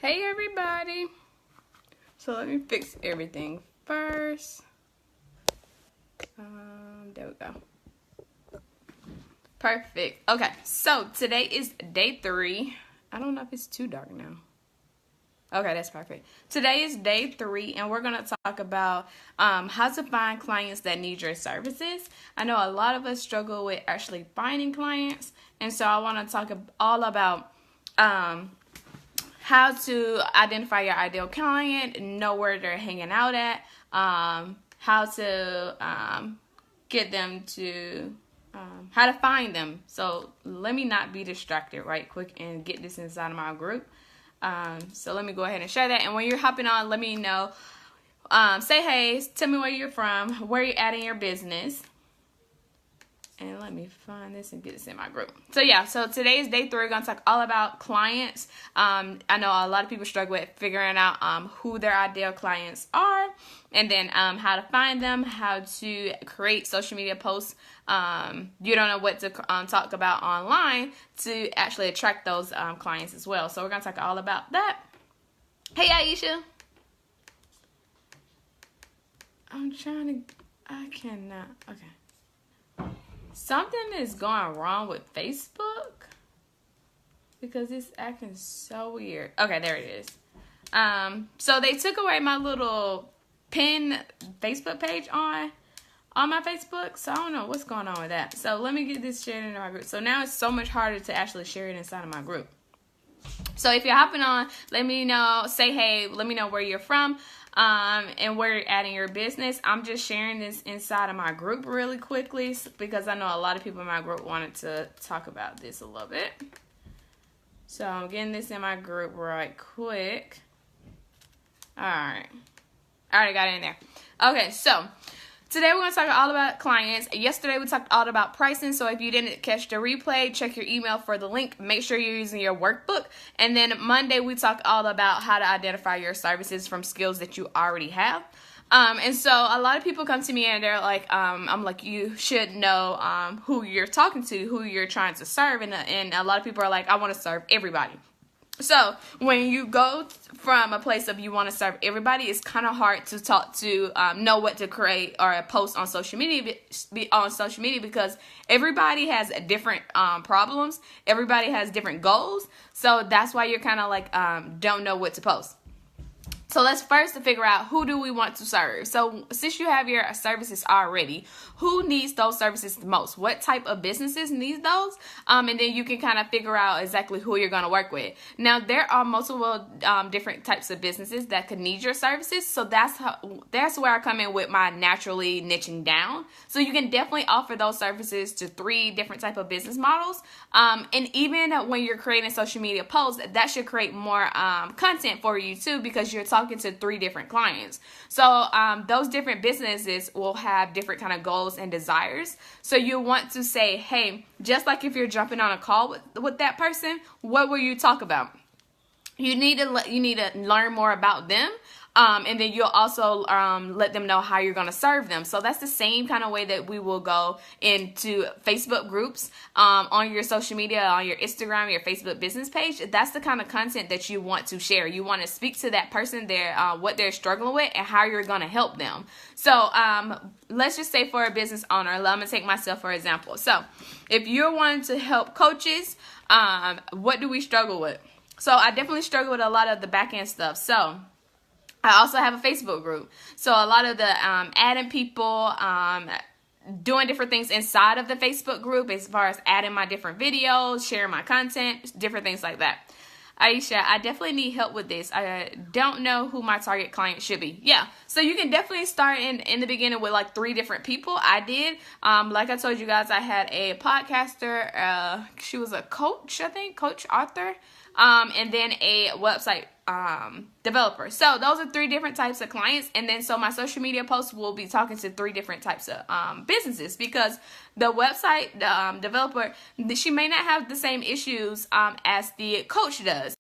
Hey everybody. So let me fix everything first. There we go. Perfect. Okay, so today is day 3. I don't know if it's too dark now. Okay, that's perfect. Today is day 3, and we're going to talk about how to find clients that need your services. I know a lot of us struggle with actually finding clients, and so I want to talk all about how to identify your ideal client, know where they're hanging out at, how to get them to, how to find them. So let me not be distracted right quick and get this inside of my group. So let me go ahead and share that. And when you're hopping on, let me know. Say hey, tell me where you're from, where you're at in your business. And let me find this and get this in my group. So yeah, so today is day 3. We're going to talk all about clients. I know a lot of people struggle with figuring out who their ideal clients are. And then how to find them, how to create social media posts. You don't know what to talk about online to actually attract those clients as well. So we're going to talk all about that. Hey, Aisha. I cannot. Okay. Something is going wrong with Facebook because it's acting so weird. Okay, there it is. So they took away my little pin Facebook page on my Facebook. So I don't know what's going on with that. So let me get this shared into my group. So now it's so much harder to actually share it inside of my group. So if you're hopping on, let me know, say hey, let me know where you're from. And where you're at in your business. I'm just sharing this inside of my group really quickly because I know a lot of people in my group wanted to talk about this a little bit. So I'm getting this in my group right quick. Alright. I already got it in there. Okay, so today we're going to talk all about clients. Yesterday we talked all about pricing, so if you didn't catch the replay, check your email for the link. Make sure you're using your workbook. And then Monday we talked all about how to identify your services from skills that you already have. And so a lot of people come to me and they're like, I'm like, you should know who you're talking to, who you're trying to serve. And a lot of people are like, I want to serve everybody. So when you go from a place of you want to serve everybody, it's kind of hard to talk to know what to create or post on social media because everybody has different problems. Everybody has different goals. So that's why you're kind of like don't know what to post. So let's first figure out who do we want to serve. So since you have your services already, who needs those services the most? What type of businesses need those? And then you can kind of figure out exactly who you're going to work with. Now, there are multiple different types of businesses that could need your services. So that's where I come in with my naturally niching down. So you can definitely offer those services to 3 different type of business models. And even when you're creating social media posts, that should create more content for you too, because you're talking to 3 different clients. So those different businesses will have different kind of goals and desires. So you want to say, hey, just like if you're jumping on a call with that person, what will you talk about? You need to learn more about them. And then you'll also let them know how you're going to serve them. So that's the same kind of way that we will go into Facebook groups on your social media, on your Instagram, your Facebook business page. That's the kind of content that you want to share. You want to speak to that person, what they're struggling with, and how you're going to help them. So let's just say for a business owner, I'm going to take myself for example. So if you're wanting to help coaches, what do we struggle with? So I definitely struggle with a lot of the back end stuff. So I also have a Facebook group. So a lot of the adding people, doing different things inside of the Facebook group as far as adding my different videos, sharing my content, different things like that. Aisha, I definitely need help with this. I don't know who my target client should be. Yeah, so you can definitely start in the beginning with like 3 different people. I did. Like I told you guys, I had a podcaster. She was a coach, I think, coach, author, and then a website developer. So those are 3 different types of clients. And then so my social media posts will be talking to 3 different types of businesses, because the website developer, she may not have the same issues as the coach does.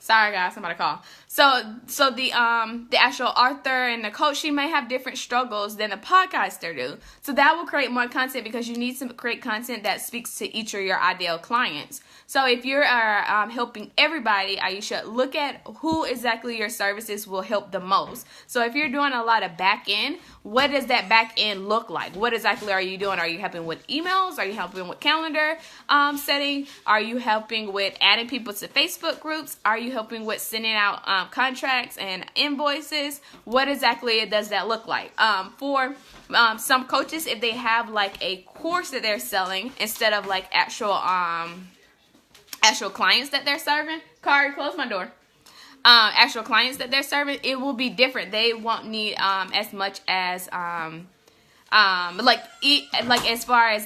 Sorry guys, somebody call. So the actual author and the coach, she may have different struggles than the podcaster do. So that will create more content because you need to create content that speaks to each of your ideal clients. So if you're helping everybody, you should look at who exactly your services will help the most. So if you're doing a lot of back end, what does that back end look like? What exactly are you doing? Are you helping with emails? Are you helping with calendar setting? Are you helping with adding people to Facebook groups? Are you helping with sending out contracts and invoices? What exactly does that look like? For some coaches, if they have like a course that they're selling instead of like actual clients that they're serving. Kari, close my door. Actual clients that they're serving, it will be different. They won't need as much as as far as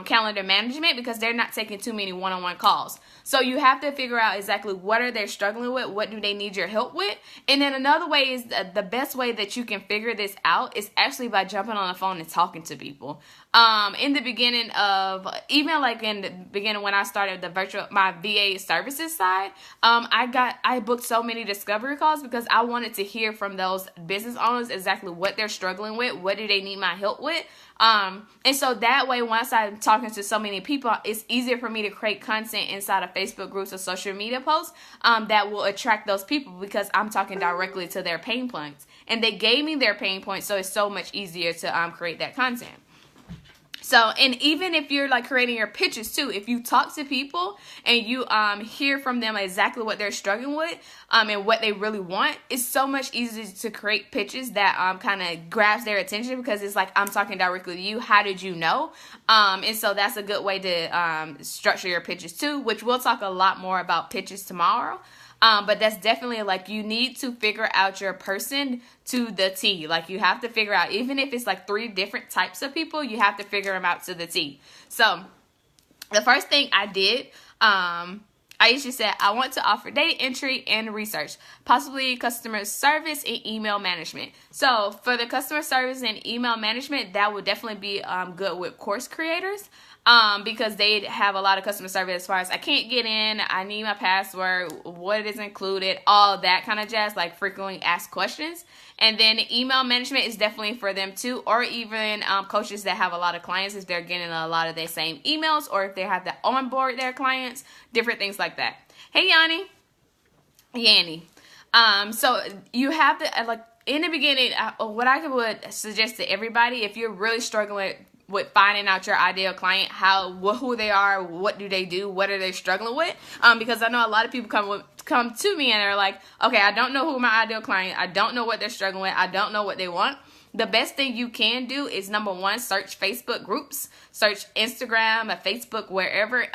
calendar management, because they're not taking too many one-on-one calls. So you have to figure out exactly what are they struggling with, what do they need your help with. And then another way is the best way that you can figure this out is actually by jumping on the phone and talking to people. In the beginning when I started my VA services side, I booked so many discovery calls because I wanted to hear from those business owners exactly what they're struggling with, what do they need my help with. And so that way, once I'm talking to so many people, it's easier for me to create content inside of Facebook groups or social media posts that will attract those people because I'm talking directly to their pain points. And they gave me their pain points, so it's so much easier to create that content. So, and even if you're like creating your pitches too, if you talk to people and you hear from them exactly what they're struggling with and what they really want, it's so much easier to create pitches that kind of grabs their attention because it's like, I'm talking directly to you. How did you know? And so that's a good way to structure your pitches too, which we'll talk a lot more about pitches tomorrow. But that's definitely like you need to figure out your person to the T. Like you have to figure out, even if it's like 3 different types of people, you have to figure them out to the T. So the first thing I did, Aisha said, I want to offer data entry and research, possibly customer service and email management. So for the customer service and email management, that would definitely be good with course creators. Because they have a lot of customer service as far as I can't get in, I need my password, what is included, all that kind of jazz, like frequently asked questions. And then email management is definitely for them too, or even coaches that have a lot of clients if they're getting a lot of their same emails, or if they have to onboard their clients, different things like that. Hey, Yanni. So you have to, in the beginning, what I would suggest to everybody, if you're really struggling with finding out your ideal client, who they are, what do they do, what are they struggling with, because I know a lot of people come to me and they're like, okay, I don't know who my ideal client, I don't know what they're struggling with, I don't know what they want. The best thing you can do is, number one, search Facebook groups, search Instagram or Facebook, wherever,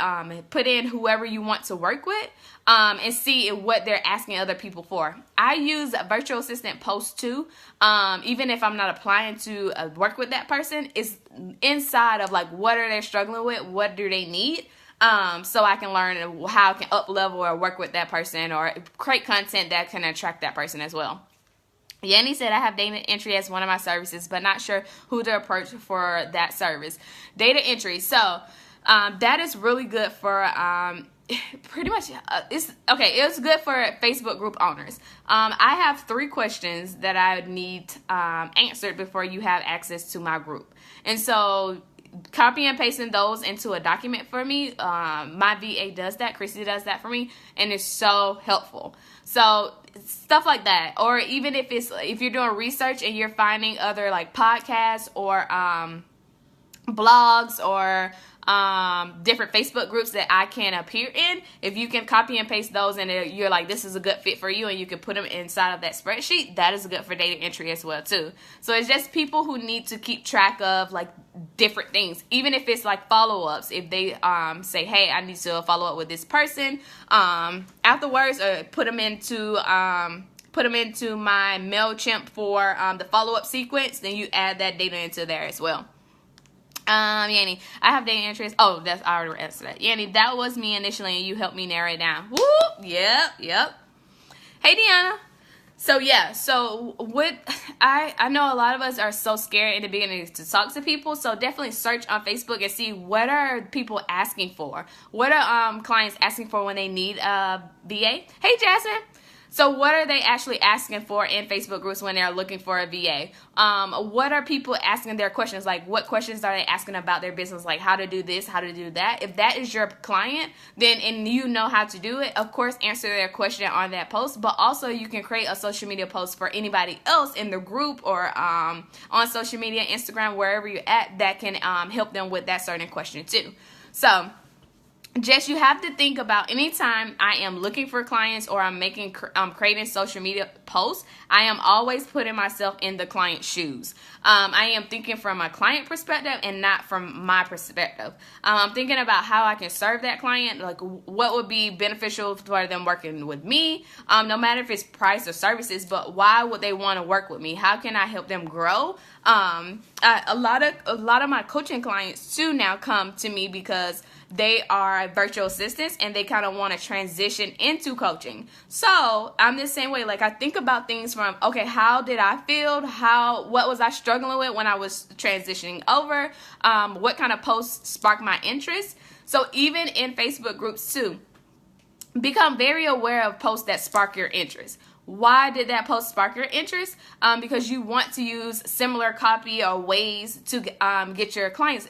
put in whoever you want to work with, and see what they're asking other people for. I use a virtual assistant post too, even if I'm not applying to work with that person. It's inside of like, what are they struggling with, what do they need, so I can learn how I can up level or work with that person or create content that can attract that person as well. Yanni said, I have data entry as one of my services, but not sure who to approach for that service. Data entry. So that is really good for pretty much, it's good for Facebook group owners. I have 3 questions that I need answered before you have access to my group. And so copy and pasting those into a document for me. My VA does that. Chrissy does that for me. And it's so helpful. So stuff like that. Or even if you're doing research and you're finding other like podcasts or blogs or different Facebook groups that I can appear in, if you can copy and paste those and you're like, this is a good fit for you, and you can put them inside of that spreadsheet, that is good for data entry as well too. So it's just people who need to keep track of like different things, even if it's like follow-ups. If they say, hey, I need to follow up with this person afterwards, or put them into my MailChimp for the follow-up sequence, then you add that data into there as well. Yanni, I have data entries. Oh, I already answered that. Yanni, that was me initially, and you helped me narrow it down. Woo! Yep. Hey, Deanna. So yeah, so what I know a lot of us are so scared in the beginning to talk to people. So definitely search on Facebook and see what are people asking for. What are clients asking for when they need a VA? Hey Jasmine. So what are they actually asking for in Facebook groups when they're looking for a VA? What are people asking their questions? Like, what questions are they asking about their business? Like, how to do this, how to do that. If that is your client, then and you know how to do it, of course, answer their question on that post. But also, you can create a social media post for anybody else in the group or on social media, Instagram, wherever you're at, that can help them with that certain question too. So just you have to think about anytime I am looking for clients or I'm creating social media posts, I am always putting myself in the client's shoes. I am thinking from a client perspective and not from my perspective. I'm thinking about how I can serve that client, like what would be beneficial for them working with me, no matter if it's price or services, but why would they want to work with me? How can I help them grow? A lot of my coaching clients too now come to me because they are virtual assistants and they kind of want to transition into coaching. So I'm the same way. Like I think about things from, okay, how did I feel? What was I struggling with when I was transitioning over? What kind of posts sparked my interest? So even in Facebook groups too, become very aware of posts that spark your interest. Why did that post spark your interest? Because you want to use similar copy or ways to get your clients'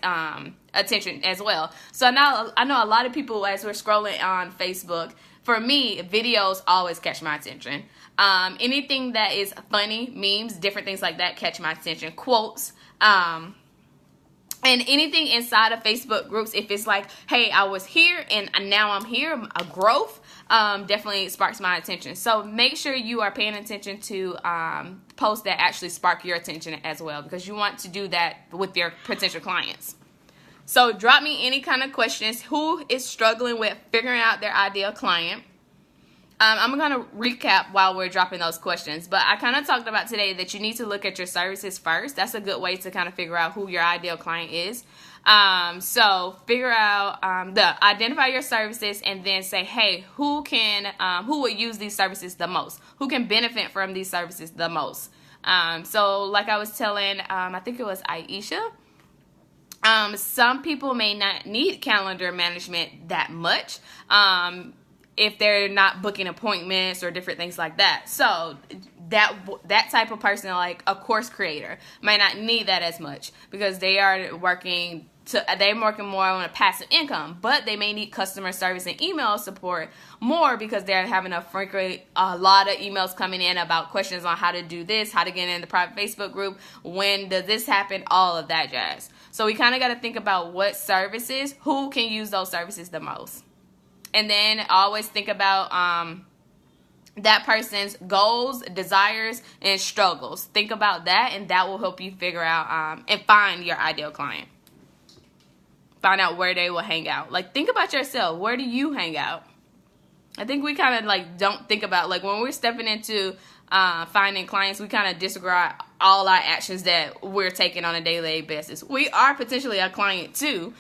attention as well. So now I know a lot of people, as we're scrolling on Facebook, for me, videos always catch my attention. Anything that is funny, memes, different things like that catch my attention. Quotes. And anything inside of Facebook groups, if it's like, hey, I was here and now I'm here, a growth, definitely sparks my attention. So make sure you are paying attention to posts that actually spark your attention as well, because you want to do that with your potential clients. So drop me any kind of questions. Who is struggling with figuring out their ideal client? I'm going to recap while we're dropping those questions, but I kind of talked about today that you need to look at your services first. That's a good way to kind of figure out who your ideal client is. So figure out, identify your services and then say, hey, who would use these services the most? Who can benefit from these services the most? So like I was telling, I think it was Aisha, some people may not need calendar management that much. If they're not booking appointments or different things like that. So that type of person, like a course creator, might not need that as much because they're working more on a passive income, but they may need customer service and email support more because they're having a lot of emails coming in about questions on how to do this, how to get in the private Facebook group, when does this happen, all of that jazz. So we kind of got to think about what services, who can use those services the most. And then always think about that person's goals, desires, and struggles. Think about that, and that will help you figure out and find your ideal client. Find out where they will hang out. Like, think about yourself. Where do you hang out? I think we kind of, like, don't think about, like, when we're stepping into finding clients, we kind of disregard all our actions that we're taking on a daily basis. We are potentially a client, too.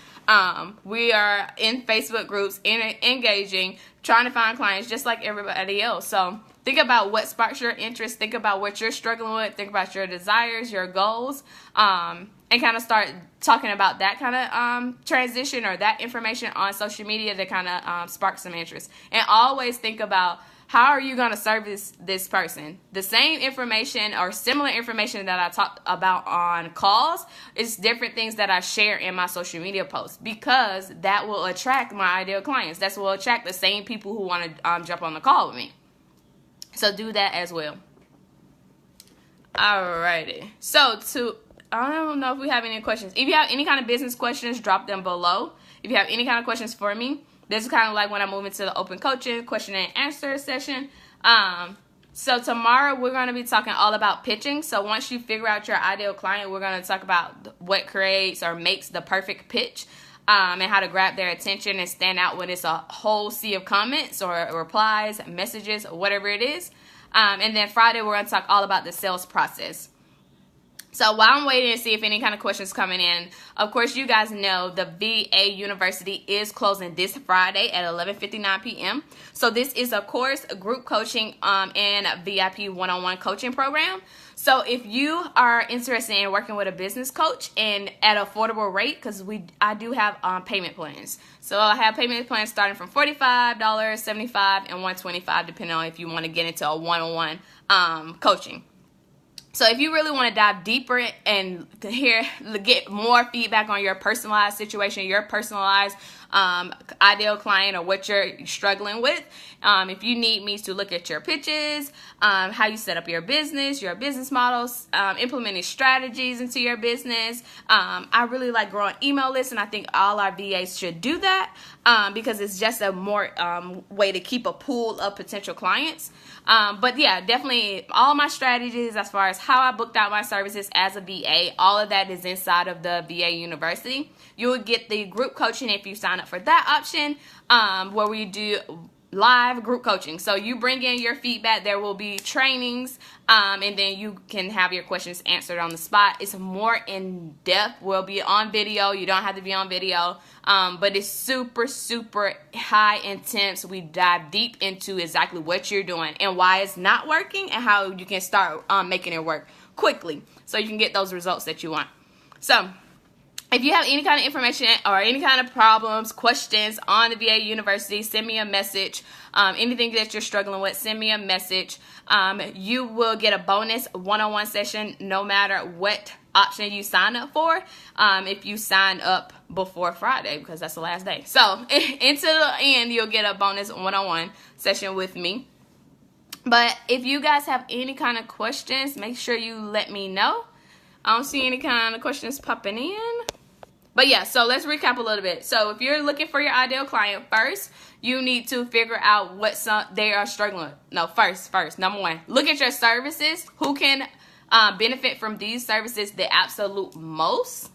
We are in Facebook groups, engaging, trying to find clients just like everybody else. So think about what sparks your interest. Think about what you're struggling with. Think about your desires, your goals, and kind of start talking about that kind of transition or that information on social media to kind of spark some interest. And always think about, how are you going to service this person? The same information or similar information that I talked about on calls is different things that I share in my social media posts, because that will attract my ideal clients. That will attract the same people who want to jump on the call with me. So do that as well. Alrighty. So I don't know if we have any questions. If you have any kind of business questions, drop them below. If you have any kind of questions for me, this is kind of like when I move into the open coaching question and answer session. So tomorrow we're going to be talking all about pitching. So once you figure out your ideal client, we're going to talk about what creates or makes the perfect pitch, and how to grab their attention and stand out when it's a whole sea of comments or replies, messages, or whatever it is. And then Friday we're going to talk all about the sales process. So while I'm waiting to see if any kind of questions coming in, of course, you guys know the VA University is closing this Friday at 11:59 p.m. So this is a course, group coaching, and VIP one-on-one coaching program. So if you are interested in working with a business coach and at an affordable rate, because I do have payment plans. So I have payment plans starting from $45, $75, and $125, depending on if you want to get into a one-on-one coaching. So if you really want to dive deeper and get more feedback on your personalized situation, your personalized ideal client, or what you're struggling with, if you need me to look at your pitches, how you set up your business models, implementing strategies into your business. I really like growing email lists, and I think all our VAs should do that because it's just a more way to keep a pool of potential clients. But yeah, definitely all my strategies as far as how I booked out my services as a VA, all of that is inside of the VA University. You will get the group coaching if you sign up for that option, where we do live group coaching. So you bring in your feedback, there will be trainings, and then you can have your questions answered on the spot. It's more in depth. We'll be on video. You don't have to be on video, but it's super, super high intense. We dive deep into exactly what you're doing and why it's not working and how you can start making it work quickly so you can get those results that you want. So if you have any kind of information or any kind of problems, questions on the VA University, send me a message. Anything that you're struggling with, send me a message. You will get a bonus one-on-one session no matter what option you sign up for, if you sign up before Friday, because that's the last day. So until the end, you'll get a bonus one-on-one session with me. But if you guys have any kind of questions, make sure you let me know. I don't see any kind of questions popping in. But yeah, so let's recap a little bit. So if you're looking for your ideal client, first, you need to figure out what they are struggling with. No, first, number one, look at your services. Who can benefit from these services the absolute most?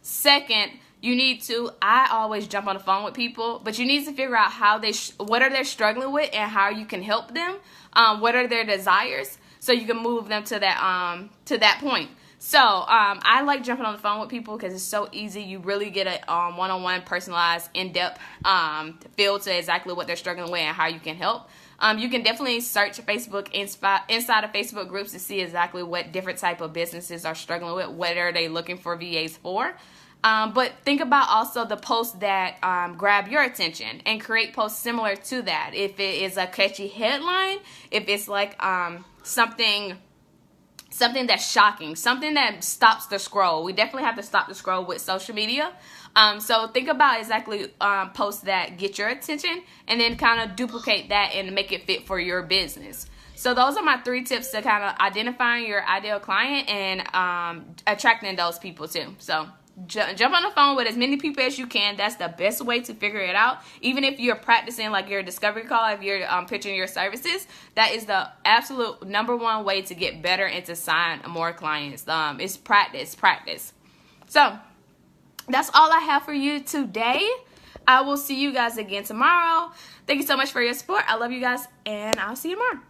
Second, you need to, I always jump on the phone with people, but you need to figure out how what are they struggling with and how you can help them. What are their desires, so you can move them to that point. So I like jumping on the phone with people because it's so easy. You really get a one-on-one, personalized, in-depth feel to exactly what they're struggling with and how you can help. You can definitely search Facebook inside of Facebook groups to see exactly what different type of businesses are struggling with. What are they looking for VAs for? But think about also the posts that grab your attention and create posts similar to that. If it is a catchy headline, if it's like something that's shocking, something that stops the scroll. We definitely have to stop the scroll with social media. So think about exactly posts that get your attention and then kind of duplicate that and make it fit for your business. So those are my 3 tips to kind of identifying your ideal client and attracting those people too. So jump on the phone with as many people as you can. That's the best way to figure it out. Even if you're practicing like your discovery call, if you're pitching your services, that is the absolute #1 way to get better and to sign more clients. It's practice. So that's all I have for you today. I will see you guys again tomorrow. Thank you so much for your support. I love you guys, and I'll see you tomorrow.